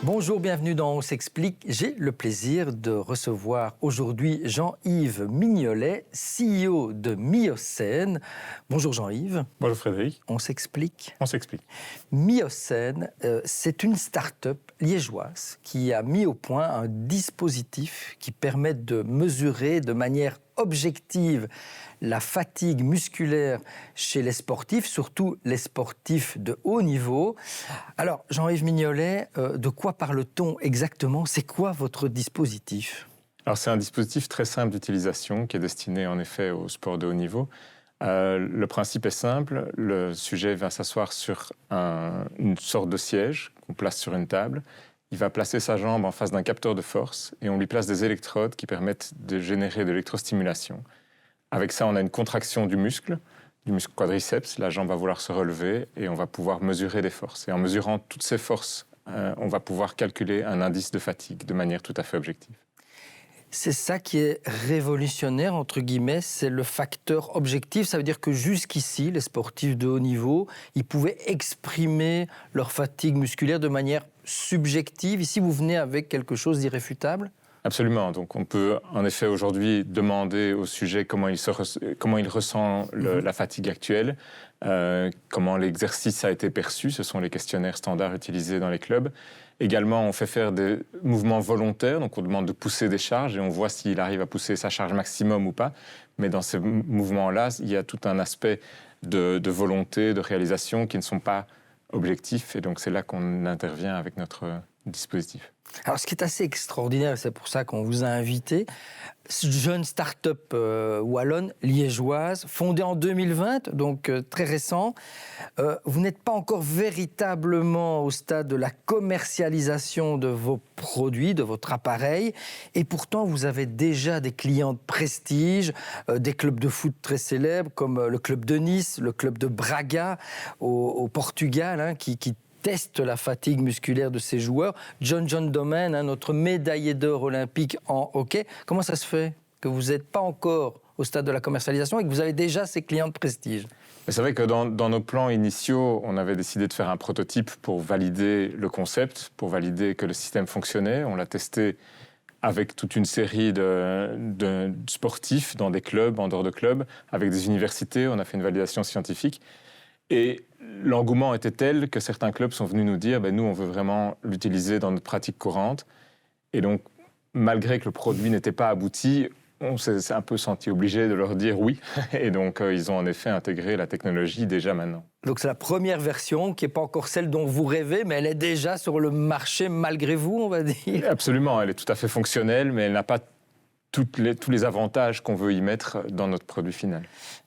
Bonjour, bienvenue dans On s'explique. J'ai le plaisir de recevoir aujourd'hui Jean-Yves Mignolet, CEO de Myocène. Bonjour Jean-Yves. Bonjour Frédéric. On s'explique. On s'explique. Myocène, c'est une start-up liégeoise qui a mis au point un dispositif qui permet de mesurer de manière objective la fatigue musculaire chez les sportifs, surtout les sportifs de haut niveau. Alors, Jean-Yves Mignolet, de quoi parle-t-on exactement? C'est quoi votre dispositif? Alors, c'est un dispositif très simple d'utilisation qui est destiné en effet au sport de haut niveau. Le principe est simple, le sujet va s'asseoir sur une sorte de siège qu'on place sur une table. Il va placer sa jambe en face d'un capteur de force et on lui place des électrodes qui permettent de générer de l'électrostimulation. Avec ça, on a une contraction du muscle quadriceps. La jambe va vouloir se relever et on va pouvoir mesurer des forces. Et en mesurant toutes ces forces, on va pouvoir calculer un indice de fatigue de manière tout à fait objective. C'est ça qui est révolutionnaire, entre guillemets, c'est le facteur objectif. Ça veut dire que jusqu'ici, les sportifs de haut niveau, ils pouvaient exprimer leur fatigue musculaire de manière subjective. Ici, vous venez avec quelque chose d'irréfutable? Absolument. Donc, on peut en effet aujourd'hui demander au sujet comment il ressent la fatigue actuelle, comment l'exercice a été perçu. Ce sont les questionnaires standards utilisés dans les clubs. Également, on fait faire des mouvements volontaires. Donc, on demande de pousser des charges et on voit s'il arrive à pousser sa charge maximum ou pas. Mais dans ces mouvements-là, il y a tout un aspect de volonté, de réalisation qui ne sont pas objectifs. Et donc, c'est là qu'on intervient avec notre dispositif. Alors, ce qui est assez extraordinaire, et c'est pour ça qu'on vous a invité, jeune start-up wallonne, liégeoise, fondée en 2020, donc très récent. Vous n'êtes pas encore véritablement au stade de la commercialisation de vos produits, de votre appareil, et pourtant vous avez déjà des clients de prestige, des clubs de foot très célèbres comme le club de Nice, le club de Braga au Portugal, qui teste la fatigue musculaire de ses joueurs. John Domen, notre médaillé d'or olympique en hockey. Comment ça se fait que vous n'êtes pas encore au stade de la commercialisation et que vous avez déjà ces clients de prestige? C'est vrai que dans nos plans initiaux, on avait décidé de faire un prototype pour valider le concept, pour valider que le système fonctionnait. On l'a testé avec toute une série de sportifs dans des clubs, en dehors de clubs, avec des universités. On a fait une validation scientifique. Et l'engouement était tel que certains clubs sont venus nous dire nous, on veut vraiment l'utiliser dans notre pratique courante. Et donc, malgré que le produit n'était pas abouti, on s'est un peu senti obligé de leur dire oui. Et donc, ils ont en effet intégré la technologie déjà maintenant. Donc, c'est la première version qui n'est pas encore celle dont vous rêvez, mais elle est déjà sur le marché malgré vous, on va dire. Absolument, elle est tout à fait fonctionnelle, mais elle n'a pas tous les avantages qu'on veut y mettre dans notre produit final.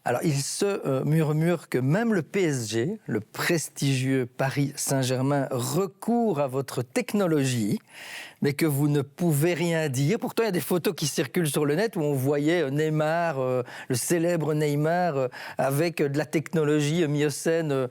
Alors, il se murmure que même le PSG, le prestigieux Paris Saint-Germain, recourt à votre technologie, mais que vous ne pouvez rien dire. Pourtant, il y a des photos qui circulent sur le net où on voyait Neymar, le célèbre Neymar, avec de la technologie Myocène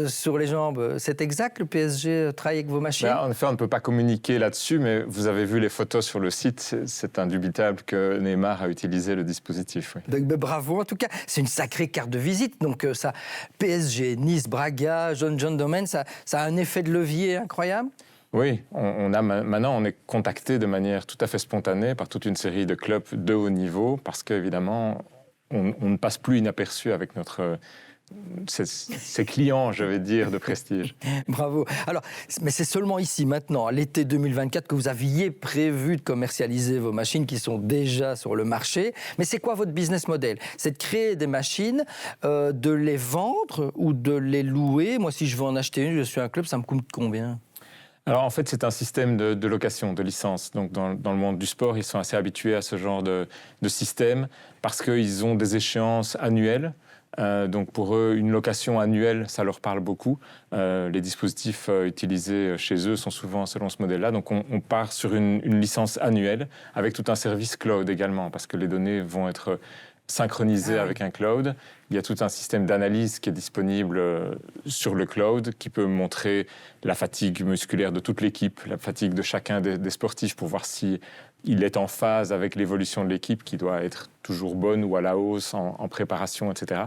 sur les jambes. C'est exact, le PSG travaille avec vos machines? En effet, on ne peut pas communiquer là-dessus, mais vous avez vu les photos sur le site. C'est indubitable que Neymar a utilisé le dispositif. Oui. Donc, bravo, en tout cas, c'est une sacrée carte de visite. Donc, ça, PSG, Nice, Braga, John Domen, ça a un effet de levier incroyable? Oui, maintenant on est contacté de manière tout à fait spontanée par toute une série de clubs de haut niveau parce qu'évidemment, on ne passe plus inaperçu avec ces clients, je vais dire, de prestige. Bravo. Alors, mais c'est seulement ici, maintenant, à l'été 2024, que vous aviez prévu de commercialiser vos machines qui sont déjà sur le marché. Mais c'est quoi votre business model? C'est de créer des machines, de les vendre ou de les louer? Moi, si je veux en acheter une, je suis un club, ça me coûte combien? Alors en fait, c'est un système de location, de licence. Donc dans le monde du sport, ils sont assez habitués à ce genre de système parce qu'ils ont des échéances annuelles. Donc pour eux, une location annuelle, ça leur parle beaucoup. Les dispositifs utilisés chez eux sont souvent selon ce modèle-là. Donc on part sur une licence annuelle avec tout un service cloud également parce que les données vont être synchronisé avec un cloud. Il y a tout un système d'analyse qui est disponible sur le cloud qui peut montrer la fatigue musculaire de toute l'équipe, la fatigue de chacun des sportifs pour voir si il est en phase avec l'évolution de l'équipe qui doit être toujours bonne ou à la hausse en préparation, etc.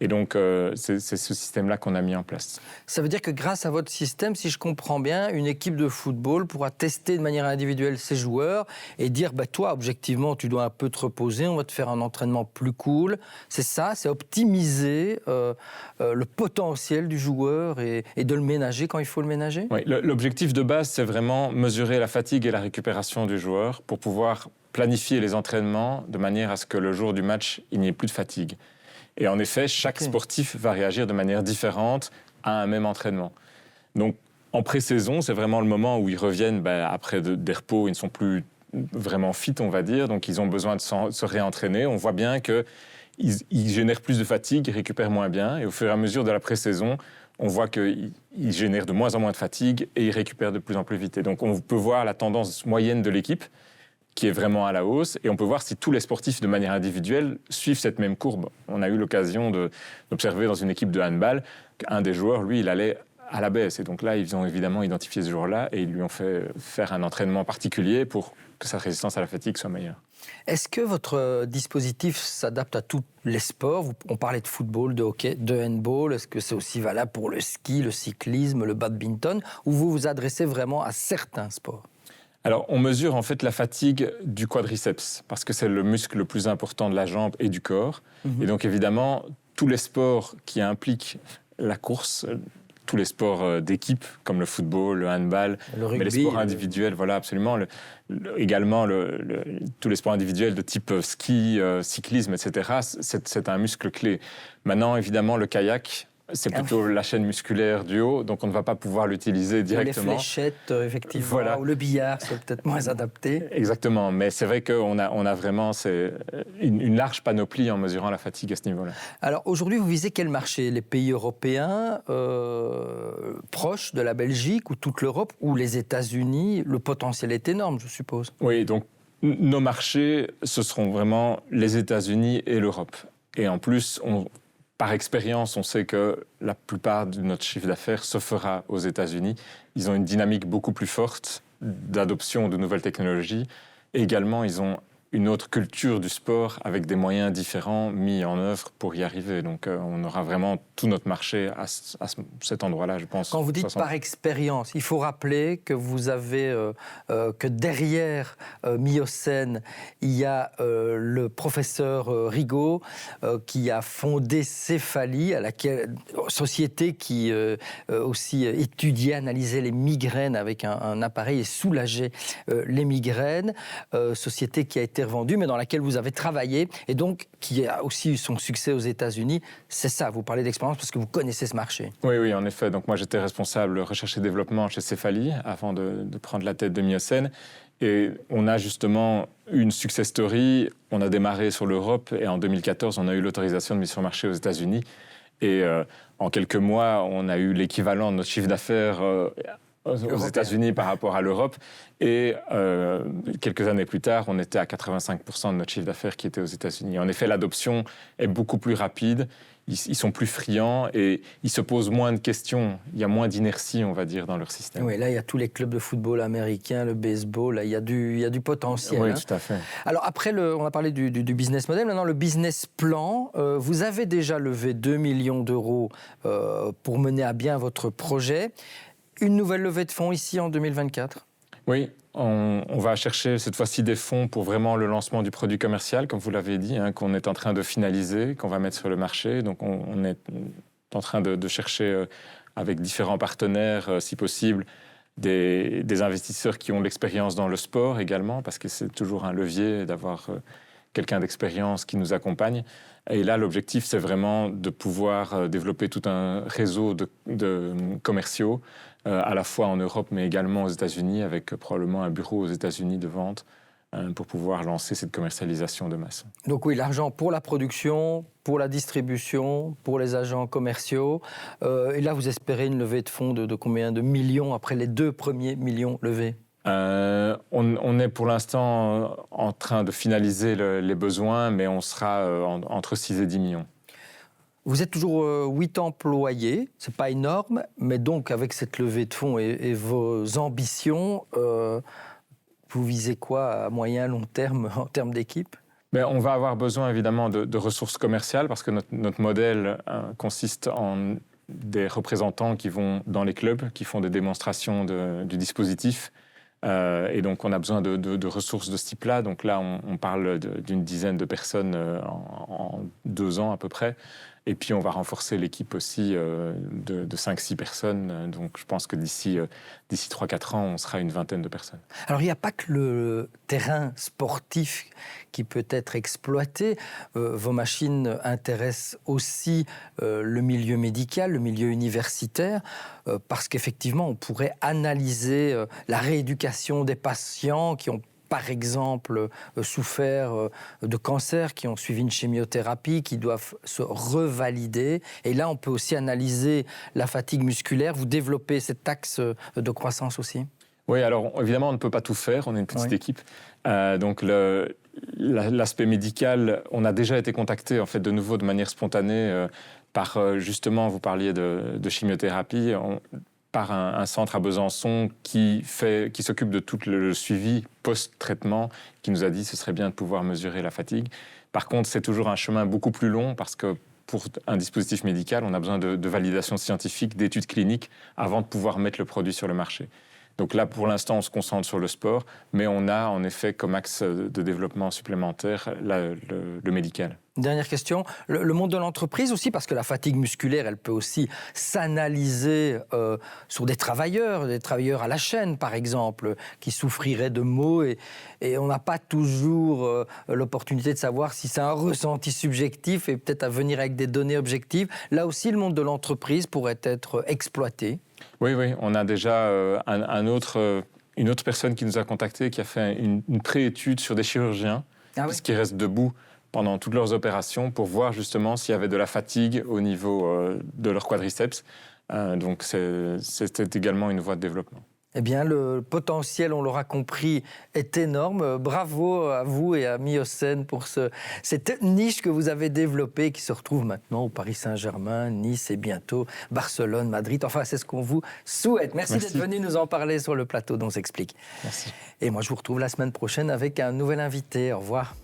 Et donc, c'est ce système-là qu'on a mis en place. Ça veut dire que grâce à votre système, si je comprends bien, une équipe de football pourra tester de manière individuelle ses joueurs et dire, toi, objectivement, tu dois un peu te reposer, on va te faire un entraînement plus cool. C'est ça, c'est optimiser le potentiel du joueur et de le ménager quand il faut le ménager? Oui, l'objectif de base, c'est vraiment mesurer la fatigue et la récupération du joueur pour pouvoir planifier les entraînements de manière à ce que le jour du match, il n'y ait plus de fatigue. Et en effet, chaque sportif va réagir de manière différente à un même entraînement. Donc, en pré-saison, c'est vraiment le moment où ils reviennent après des repos, ils ne sont plus vraiment fit, on va dire, donc ils ont besoin de se réentraîner. On voit bien qu'ils génèrent plus de fatigue, ils récupèrent moins bien, et au fur et à mesure de la pré-saison, on voit qu'ils génèrent de moins en moins de fatigue et ils récupèrent de plus en plus vite. Et donc, on peut voir la tendance moyenne de l'équipe, qui est vraiment à la hausse, et on peut voir si tous les sportifs, de manière individuelle, suivent cette même courbe. On a eu l'occasion d'observer dans une équipe de handball qu'un des joueurs, lui, il allait à la baisse. Et donc là, ils ont évidemment identifié ce jour-là et ils lui ont fait faire un entraînement particulier pour que sa résistance à la fatigue soit meilleure. Est-ce que votre dispositif s'adapte à tous les sports? On parlait de football, de hockey, de handball. Est-ce que c'est aussi valable pour le ski, le cyclisme, le badminton? Ou vous vous adressez vraiment à certains sports? Alors, on mesure en fait la fatigue du quadriceps, parce que c'est le muscle le plus important de la jambe et du corps. Et donc, évidemment, tous les sports qui impliquent la course, tous les sports d'équipe, comme le football, le handball, le rugby, mais les sports individuels, voilà, absolument. Également, tous les sports individuels de type ski, cyclisme, etc., c'est un muscle clé. Maintenant, évidemment, le kayak, c'est plutôt la chaîne musculaire du haut, donc on ne va pas pouvoir l'utiliser directement. Les fléchettes, effectivement, voilà. ou le billard, c'est peut-être moins adapté. Exactement, mais c'est vrai qu'on a vraiment une large panoplie en mesurant la fatigue à ce niveau-là. Alors aujourd'hui, vous visez quel marché? Les pays européens proches de la Belgique ou toute l'Europe ou les États-Unis? Le potentiel est énorme, je suppose. Oui, donc nos marchés, ce seront vraiment les États-Unis et l'Europe. Et en plus, par expérience, on sait que la plupart de notre chiffre d'affaires se fera aux États-Unis. Ils ont une dynamique beaucoup plus forte d'adoption de nouvelles technologies. Et également, ils ont une autre culture du sport avec des moyens différents mis en œuvre pour y arriver. Donc, on aura vraiment tout notre marché à cet endroit-là, je pense. Quand vous dites par expérience, il faut rappeler que vous avez que derrière Myocène, il y a le professeur Rigaud qui a fondé Céphalie, société qui aussi étudiait, analysait les migraines avec un appareil et soulageait les migraines. Société qui a été revendue, mais dans laquelle vous avez travaillé et donc qui a aussi eu son succès aux États-Unis. C'est ça, vous parlez d'expérience parce que vous connaissez ce marché. Oui, en effet. Donc moi, j'étais responsable recherche et développement chez Céphalie avant de prendre la tête de Myocène. Et on a justement une success story. On a démarré sur l'Europe et en 2014, on a eu l'autorisation de mise sur le marché aux États-Unis. Et en quelques mois, on a eu l'équivalent de notre chiffre d'affaires aux États-Unis par rapport à l'Europe. Et quelques années plus tard, on était à 85% de notre chiffre d'affaires qui était aux États-Unis. En effet, l'adoption est beaucoup plus rapide. Ils sont plus friands et ils se posent moins de questions. Il y a moins d'inertie, on va dire, dans leur système. Oui, là, il y a tous les clubs de football américains, le baseball, là, il y a du potentiel. Oui, tout à fait. Alors après, on a parlé du business model. Maintenant, le business plan. Vous avez déjà levé 2 millions d'euros pour mener à bien votre projet. Une nouvelle levée de fonds ici en 2024 ? Oui, on va chercher cette fois-ci des fonds pour vraiment le lancement du produit commercial, comme vous l'avez dit, qu'on est en train de finaliser, qu'on va mettre sur le marché. Donc on est en train de chercher avec différents partenaires, si possible, des investisseurs qui ont de l'expérience dans le sport également, parce que c'est toujours un levier d'avoir quelqu'un d'expérience qui nous accompagne. Et là, l'objectif, c'est vraiment de pouvoir développer tout un réseau de commerciaux, à la fois en Europe, mais également aux États-Unis, avec probablement un bureau aux États-Unis de vente, pour pouvoir lancer cette commercialisation de masse. Donc oui, l'argent pour la production, pour la distribution, pour les agents commerciaux. Et là, vous espérez une levée de fonds de combien de millions après les 2 premiers millions levés ? On est pour l'instant en train de finaliser les besoins, mais on sera entre 6 et 10 millions. Vous êtes toujours 8 employés, c'est pas énorme, mais donc avec cette levée de fonds et vos ambitions, vous visez quoi à moyen, long terme en termes d'équipe ? Mais on va avoir besoin évidemment de ressources commerciales parce que notre modèle consiste en des représentants qui vont dans les clubs, qui font des démonstrations du dispositif. Et donc, on a besoin de ressources de ce type-là. Donc là, on parle d'une dizaine de personnes en 2 ans à peu près. Et puis, on va renforcer l'équipe aussi de 5-6 personnes. Donc, je pense que d'ici 3-4 ans, on sera une vingtaine de personnes. Alors, il n'y a pas que le terrain sportif qui peut être exploité. Vos machines intéressent aussi le milieu médical, le milieu universitaire, parce qu'effectivement, on pourrait analyser la rééducation des patients qui ont par exemple, souffert de cancer, qui ont suivi une chimiothérapie, qui doivent se revalider. Et là, on peut aussi analyser la fatigue musculaire. Vous développez cet axe de croissance aussi ? Oui, alors évidemment, on ne peut pas tout faire. On est une petite équipe. Donc, l'aspect médical, on a déjà été contacté, en fait, de nouveau, de manière spontanée, par, justement, vous parliez de chimiothérapie, par un centre à Besançon qui s'occupe de tout le suivi post-traitement, qui nous a dit que ce serait bien de pouvoir mesurer la fatigue. Par contre, c'est toujours un chemin beaucoup plus long parce que pour un dispositif médical, on a besoin de validation scientifique, d'études cliniques avant de pouvoir mettre le produit sur le marché. Donc là, pour l'instant, on se concentre sur le sport, mais on a en effet comme axe de développement supplémentaire le médical. Dernière question, le monde de l'entreprise aussi, parce que la fatigue musculaire, elle peut aussi s'analyser sur des travailleurs à la chaîne, par exemple, qui souffriraient de maux, et on n'a pas toujours l'opportunité de savoir si c'est un ressenti subjectif et peut-être à venir avec des données objectives. Là aussi, le monde de l'entreprise pourrait être exploité. Oui, on a déjà une autre personne qui nous a contactés, qui a fait une pré-étude sur des chirurgiens qui restent debout pendant toutes leurs opérations pour voir justement s'il y avait de la fatigue au niveau de leur quadriceps. Donc c'était également une voie de développement. Eh bien, le potentiel, on l'aura compris, est énorme. Bravo à vous et à Myocène pour cette niche que vous avez développée, qui se retrouve maintenant au Paris Saint-Germain, Nice et bientôt Barcelone, Madrid. Enfin, c'est ce qu'on vous souhaite. Merci d'être venu nous en parler sur le plateau d'On s'explique. Merci. Et moi, je vous retrouve la semaine prochaine avec un nouvel invité. Au revoir.